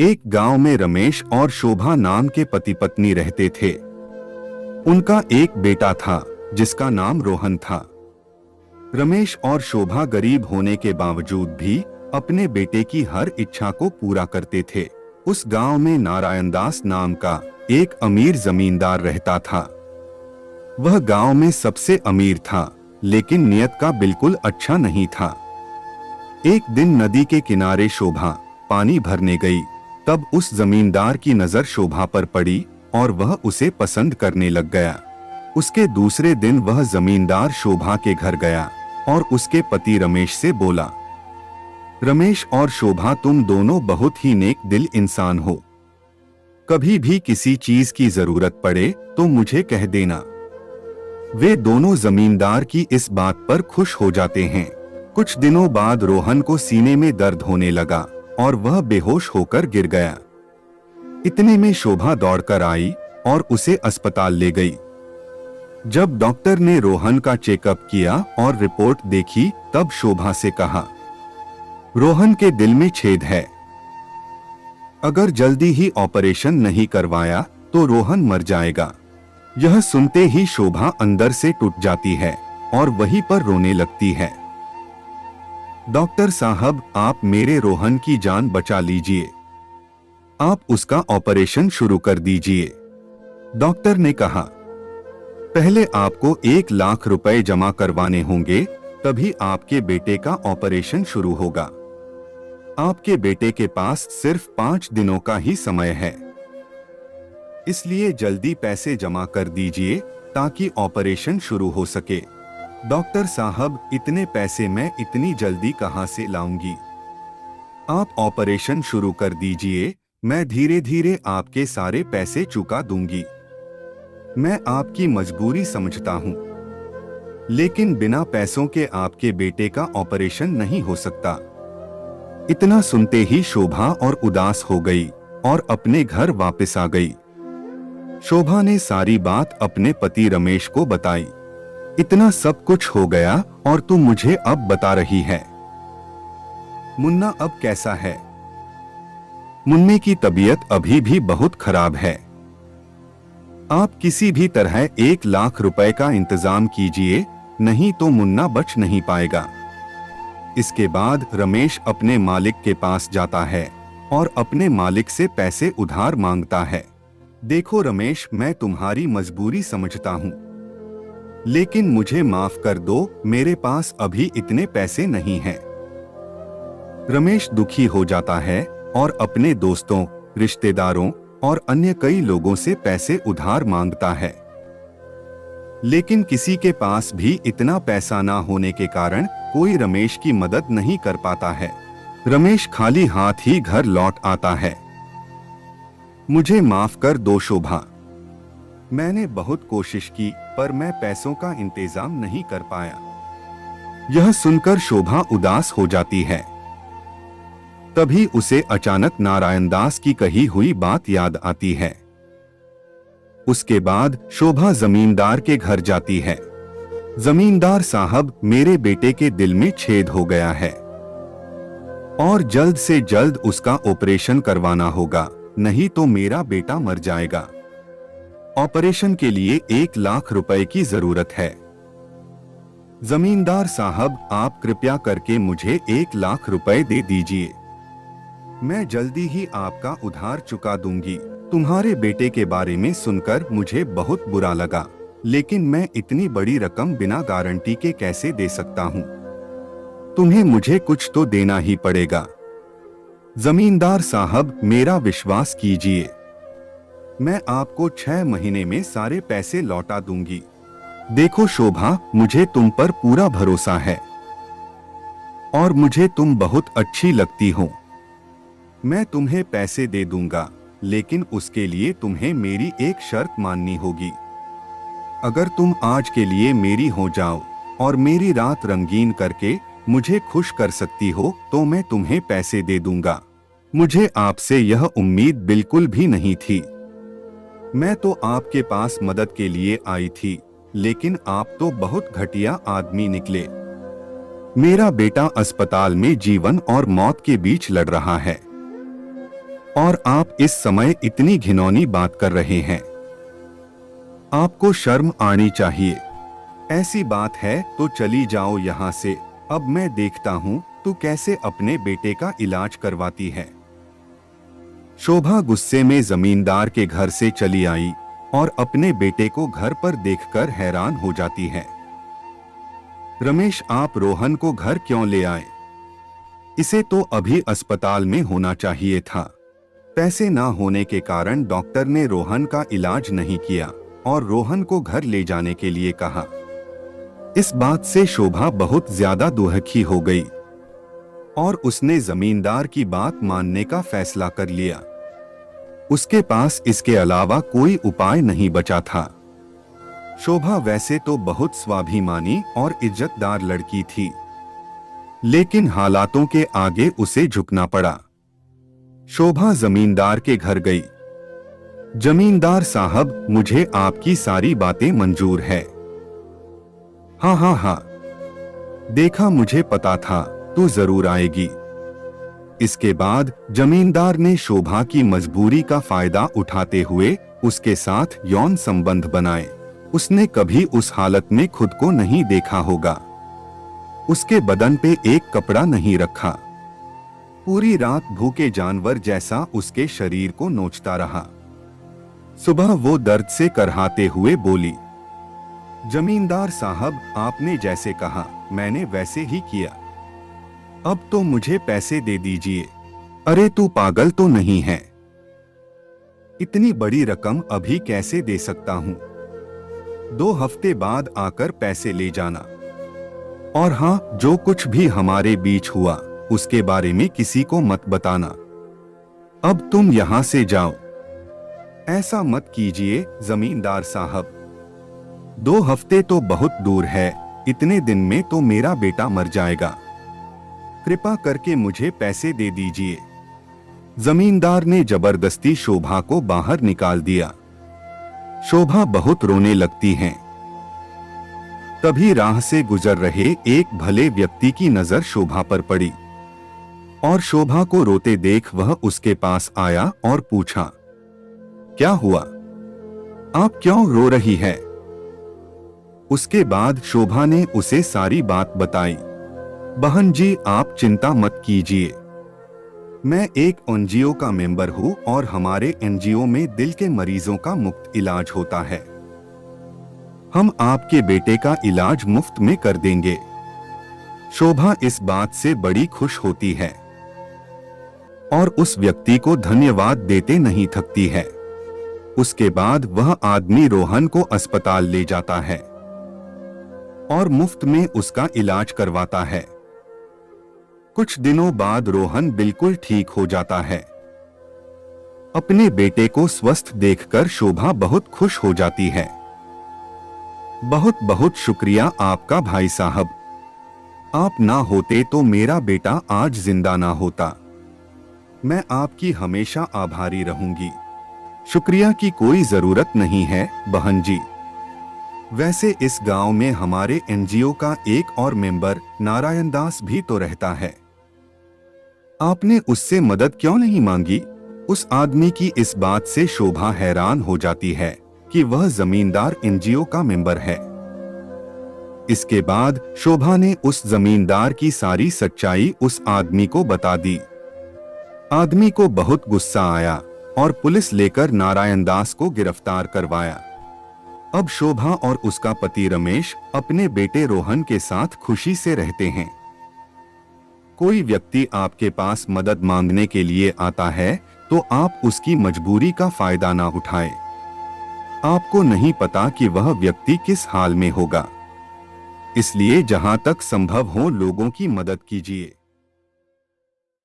एक गांव में रमेश और शोभा नाम के पति पत्नी रहते थे। उनका एक बेटा था जिसका नाम रोहन था। रमेश और शोभा गरीब होने के बावजूद भी अपने बेटे की हर इच्छा को पूरा करते थे। उस गांव में नारायण दास नाम का एक अमीर जमींदार रहता था। वह गांव में सबसे अमीर था, लेकिन नियत का बिल्कुल अच्छा नहीं था। एक दिन नदी के किनारे शोभा पानी भरने गई। तब उस जमींदार की नजर शोभा पर पड़ी और वह उसे पसंद करने लग गया। उसके दूसरे दिन वह जमींदार शोभा के घर गया और उसके पति रमेश से बोला, रमेश और शोभा, तुम दोनों बहुत ही नेक दिल इंसान हो। कभी भी किसी चीज की जरूरत पड़े तो मुझे कह देना। वे दोनों जमींदार की इस बात पर खुश हो जाते हैं। कुछ दिनों बाद रोहन को सीने में दर्द होने लगा और वह बेहोश होकर गिर गया। इतने में शोभा दौड़कर आई और उसे अस्पताल ले गई। जब डॉक्टर ने रोहन का चेकअप किया और रिपोर्ट देखी, तब शोभा से कहा, रोहन के दिल में छेद है। अगर जल्दी ही ऑपरेशन नहीं करवाया तो रोहन मर जाएगा। यह सुनते ही शोभा अंदर से टूट जाती है और वहीं पर रोने लगती है। डॉक्टर साहब, आप मेरे रोहन की जान बचा लीजिए। आप उसका ऑपरेशन शुरू कर दीजिए। डॉक्टर ने कहा, पहले आपको 1 लाख रुपए जमा करवाने होंगे, तभी आपके बेटे का ऑपरेशन शुरू होगा। आपके बेटे के पास सिर्फ 5 दिनों का ही समय है, इसलिए जल्दी पैसे जमा कर दीजिए ताकि ऑपरेशन शुरू हो सके। डॉक्टर साहब, इतने पैसे मैं इतनी जल्दी कहां से लाऊंगी? आप ऑपरेशन शुरू कर दीजिए, मैं धीरे धीरे आपके सारे पैसे चुका दूंगी। मैं आपकी मजबूरी समझता हूं, लेकिन बिना पैसों के आपके बेटे का ऑपरेशन नहीं हो सकता। इतना सुनते ही शोभा और उदास हो गई और अपने घर वापस आ गई। शोभा ने सारी बात अपने पति रमेश को बताई। इतना सब कुछ हो गया और तू मुझे अब बता रही है? मुन्ना अब कैसा है? मुन्ने की तबीयत अभी भी बहुत खराब है। आप किसी भी तरह 1 लाख रुपए का इंतजाम कीजिए, नहीं तो मुन्ना बच नहीं पाएगा। इसके बाद रमेश अपने मालिक के पास जाता है और अपने मालिक से पैसे उधार मांगता है। देखो रमेश, मैं तुम्हारी मजबूरी समझता हूँ, लेकिन मुझे माफ कर दो, मेरे पास अभी इतने पैसे नहीं हैं। रमेश दुखी हो जाता है और अपने दोस्तों, रिश्तेदारों और अन्य कई लोगों से पैसे उधार मांगता है, लेकिन किसी के पास भी इतना पैसा ना होने के कारण कोई रमेश की मदद नहीं कर पाता है। रमेश खाली हाथ ही घर लौट आता है। मुझे माफ कर दो शोभा, मैंने बहुत कोशिश की पर मैं पैसों का इंतजाम नहीं कर पाया। यह सुनकर शोभा उदास हो जाती है। तभी उसे अचानक नारायण दास की कही हुई बात याद आती है। उसके बाद शोभा जमींदार के घर जाती है। जमींदार साहब, मेरे बेटे के दिल में छेद हो गया है और जल्द से जल्द उसका ऑपरेशन करवाना होगा, नहीं तो मेरा बेटा मर जाएगा। ऑपरेशन के लिए 1 लाख रुपए की जरूरत है। जमींदार साहब, आप कृपया करके मुझे 1 लाख रुपए दे दीजिए। मैं जल्दी ही आपका उधार चुका दूंगी। तुम्हारे बेटे के बारे में सुनकर मुझे बहुत बुरा लगा, लेकिन मैं इतनी बड़ी रकम बिना गारंटी के कैसे दे सकता हूँ? तुम्हें मुझे कुछ तो देना ही पड़ेगा। जमींदार साहब, मेरा विश्वास कीजिए, मैं आपको 6 महीने में सारे पैसे लौटा दूंगी। देखो शोभा, मुझे तुम पर पूरा भरोसा है और मुझे तुम बहुत अच्छी लगती हो। मैं तुम्हें पैसे दे दूंगा, लेकिन उसके लिए तुम्हें मेरी एक शर्त माननी होगी। अगर तुम आज के लिए मेरी हो जाओ और मेरी रात रंगीन करके मुझे खुश कर सकती हो, तो मैं तुम्हें पैसे दे दूंगा। मुझे आपसे यह उम्मीद बिल्कुल भी नहीं थी। मैं तो आपके पास मदद के लिए आई थी, लेकिन आप तो बहुत घटिया आदमी निकले। मेरा बेटा अस्पताल में जीवन और मौत के बीच लड़ रहा है। और आप इस समय इतनी घिनौनी बात कर रहे हैं। आपको शर्म आनी चाहिए। ऐसी बात है तो चली जाओ यहाँ से। अब मैं देखता हूँ तू कैसे अपने बेटे का इलाज करवाती है। शोभा गुस्से में जमींदार के घर से चली आई और अपने बेटे को घर पर देखकर हैरान हो जाती है। रमेश, आप रोहन को घर क्यों ले आए? इसे तो अभी अस्पताल में होना चाहिए था। पैसे ना होने के कारण डॉक्टर ने रोहन का इलाज नहीं किया और रोहन को घर ले जाने के लिए कहा। इस बात से शोभा बहुत ज्यादा दुखी हो गई और उसने जमींदार की बात मानने का फैसला कर लिया। उसके पास इसके अलावा कोई उपाय नहीं बचा था। शोभा वैसे तो बहुत स्वाभिमानी और इज्जतदार लड़की थी, लेकिन हालातों के आगे उसे झुकना पड़ा। शोभा जमींदार के घर गई। जमींदार साहब, मुझे आपकी सारी बातें मंजूर है। हाँ हाँ हाँ, देखा, मुझे पता था तू जरूर आएगी। इसके बाद जमींदार ने शोभा की मजबूरी का फायदा उठाते हुए उसके साथ यौन संबंध बनाए। उसने कभी उस हालत में खुद को नहीं देखा होगा। उसके बदन पे एक कपड़ा नहीं रखा। पूरी रात भूखे जानवर जैसा उसके शरीर को नोचता रहा। सुबह वो दर्द से करहाते हुए बोली, जमींदार साहब, आपने जैसे कहा मैंने वैसे ही किया। अब तो मुझे पैसे दे दीजिए। अरे तू पागल तो नहीं है? इतनी बड़ी रकम अभी कैसे दे सकता हूँ? 2 हफ्ते बाद आकर पैसे ले जाना। और हाँ, जो कुछ भी हमारे बीच हुआ उसके बारे में किसी को मत बताना। अब तुम यहाँ से जाओ। ऐसा मत कीजिए जमींदार साहब। 2 हफ्ते तो बहुत दूर है। इतने दिन में तो मेरा बेटा मर जाएगा। कृपा करके मुझे पैसे दे दीजिए। जमींदार ने जबरदस्ती शोभा को बाहर निकाल दिया। शोभा बहुत रोने लगती हैं। तभी राह से गुजर रहे एक भले व्यक्ति की नजर शोभा पर पड़ी और शोभा को रोते देख वह उसके पास आया और पूछा, क्या हुआ? आप क्यों रो रही है? उसके बाद शोभा ने उसे सारी बात बताई। बहन जी, आप चिंता मत कीजिए। मैं एक एनजीओ का मेंबर हूँ और हमारे एनजीओ में दिल के मरीजों का मुफ्त इलाज होता है। हम आपके बेटे का इलाज मुफ्त में कर देंगे। शोभा इस बात से बड़ी खुश होती है और उस व्यक्ति को धन्यवाद देते नहीं थकती है। उसके बाद वह आदमी रोहन को अस्पताल ले जाता है और मुफ्त में उसका इलाज करवाता है। कुछ दिनों बाद रोहन बिल्कुल ठीक हो जाता है। अपने बेटे को स्वस्थ देखकर शोभा बहुत खुश हो जाती है। बहुत बहुत शुक्रिया आपका भाई साहब। आप ना होते तो मेरा बेटा आज जिंदा ना होता। मैं आपकी हमेशा आभारी रहूंगी। शुक्रिया की कोई जरूरत नहीं है बहन जी। वैसे इस गांव में हमारे एनजीओ का एक और मेंबर नारायण दास भी तो रहता है। आपने उससे मदद क्यों नहीं मांगी? उस आदमी की इस बात से शोभा हैरान हो जाती है कि वह जमींदार एनजीओ का मेंबर है। इसके बाद शोभा ने उस जमींदार की सारी सच्चाई उस आदमी को बता दी। आदमी को बहुत गुस्सा आया और पुलिस लेकर नारायण दास को गिरफ्तार करवाया। अब शोभा और उसका पति रमेश अपने बेटे रोहन के साथ खुशी से रहते हैं। कोई व्यक्ति आपके पास मदद मांगने के लिए आता है तो आप उसकी मजबूरी का फायदा ना उठाएं। आपको नहीं पता कि वह व्यक्ति किस हाल में होगा, इसलिए जहां तक संभव हो लोगों की मदद कीजिए।